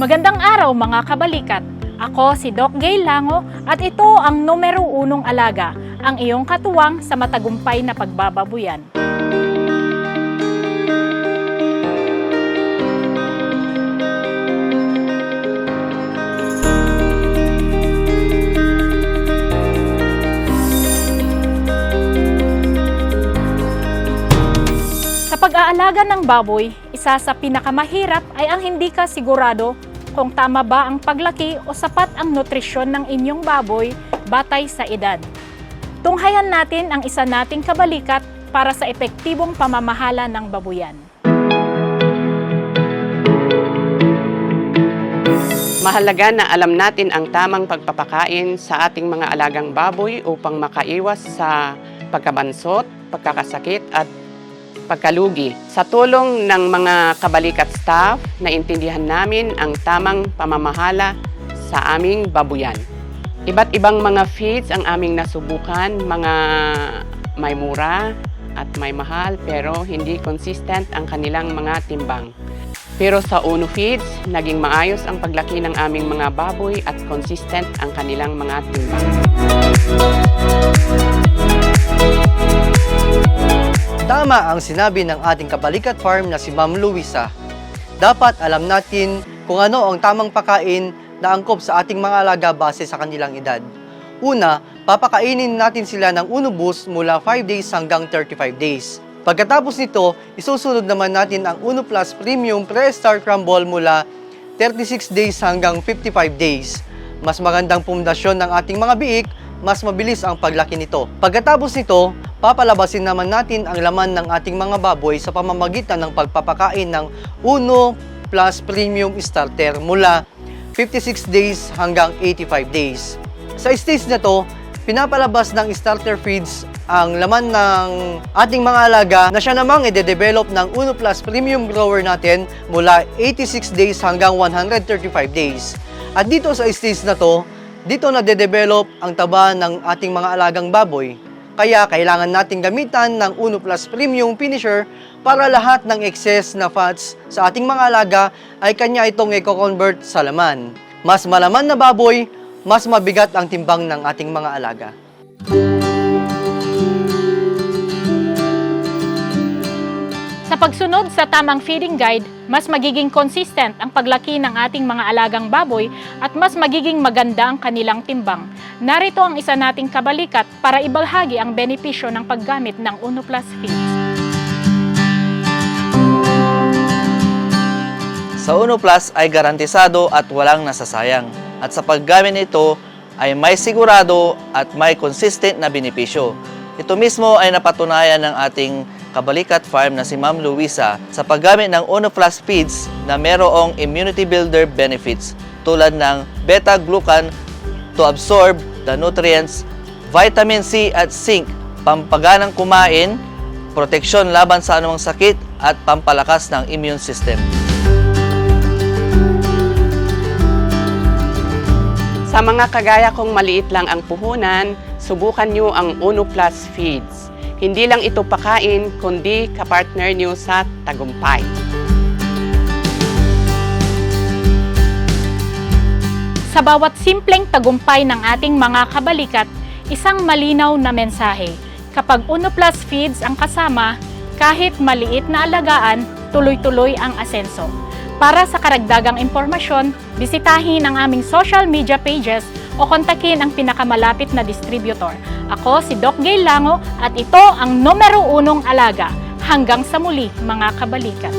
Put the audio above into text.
Magandang araw mga kabalikat! Ako si Doc Gail Lango at ito ang numero 1 alaga, ang iyong katuwang sa matagumpay na pagbababuyan. Sa pag-aalaga ng baboy, isa sa pinakamahirap ay ang hindi ka sigurado kung tama ba ang paglaki o sapat ang nutrisyon ng inyong baboy batay sa edad. Tunghayan natin ang isa nating kabalikat para sa epektibong pamamahala ng babuyan. Mahalaga na alam natin ang tamang pagpapakain sa ating mga alagang baboy upang makaiwas sa pagkabansot, pagkakasakit at pagkalugi. Sa tulong ng mga kabalikat staff, naintindihan namin ang tamang pamamahala sa aming babuyan. Iba't ibang mga feeds ang aming nasubukan, mga may mura at may mahal pero hindi consistent ang kanilang mga timbang. Pero sa Uno Feeds, naging maayos ang paglaki ng aming mga baboy at consistent ang kanilang mga timbang. Tama ang sinabi ng ating kabalikat farm na si Ma'am Luisa. Dapat alam natin kung ano ang tamang pakain na angkop sa ating mga alaga base sa kanilang edad. Una, papakainin natin sila ng Uno Boost mula 5 days hanggang 35 days. Pagkatapos nito, isusunod naman natin ang Uno Plus Premium Pre-Star Crumble mula 36 days hanggang 55 days. Mas magandang pundasyon ng ating mga biik, mas mabilis ang paglaki nito. Pagkatapos nito, papalabasin naman natin ang laman ng ating mga baboy sa pamamagitan ng pagpapakain ng Uno Plus Premium Starter mula 56 days hanggang 85 days. Sa stage na to, pinapalabas ng starter feeds ang laman ng ating mga alaga na siya namang i-develop ng Uno Plus Premium Grower natin mula 86 days hanggang 135 days. At dito sa stage na to, dito na de-develop ang taba ng ating mga alagang baboy. Kaya kailangan nating gamitan ng Uno Plus Premium Finisher para lahat ng excess na fats sa ating mga alaga ay kanya itong i-convert sa laman. Mas malaman na baboy, mas mabigat ang timbang ng ating mga alaga. Sa pagsunod sa tamang feeding guide, mas magiging consistent ang paglaki ng ating mga alagang baboy at mas magiging maganda ang kanilang timbang. Narito ang isa nating kabalikat para ibahagi ang benepisyo ng paggamit ng Uno Plus Feeds. Sa Uno Plus ay garantisado at walang nasasayang. At sa paggamit nito ay may sigurado at may consistent na benepisyo. Ito mismo ay napatunayan ng ating kabalikat farm na si Ma'am Luisa sa paggamit ng Uno Plus Feeds na merong immunity builder benefits tulad ng beta-glucan to absorb the nutrients, vitamin C at zinc, pampaganang kumain, proteksyon laban sa anumang sakit at pampalakas ng immune system. Sa mga kagaya kong maliit lang ang puhunan, subukan nyo ang Uno Plus Feeds. Hindi lang ito pakain, kundi kapartner nyo sa tagumpay. Sa bawat simpleng tagumpay ng ating mga kabalikat, isang malinaw na mensahe. Kapag Uno Plus Feeds ang kasama, kahit maliit na alagaan, tuloy-tuloy ang asenso. Para sa karagdagang impormasyon, bisitahin ang aming social media pages o kontakin ang pinakamalapit na distributor. Ako si Doc Gail Lango at ito ang numero 1 alaga. Hanggang sa muli mga kabalikat.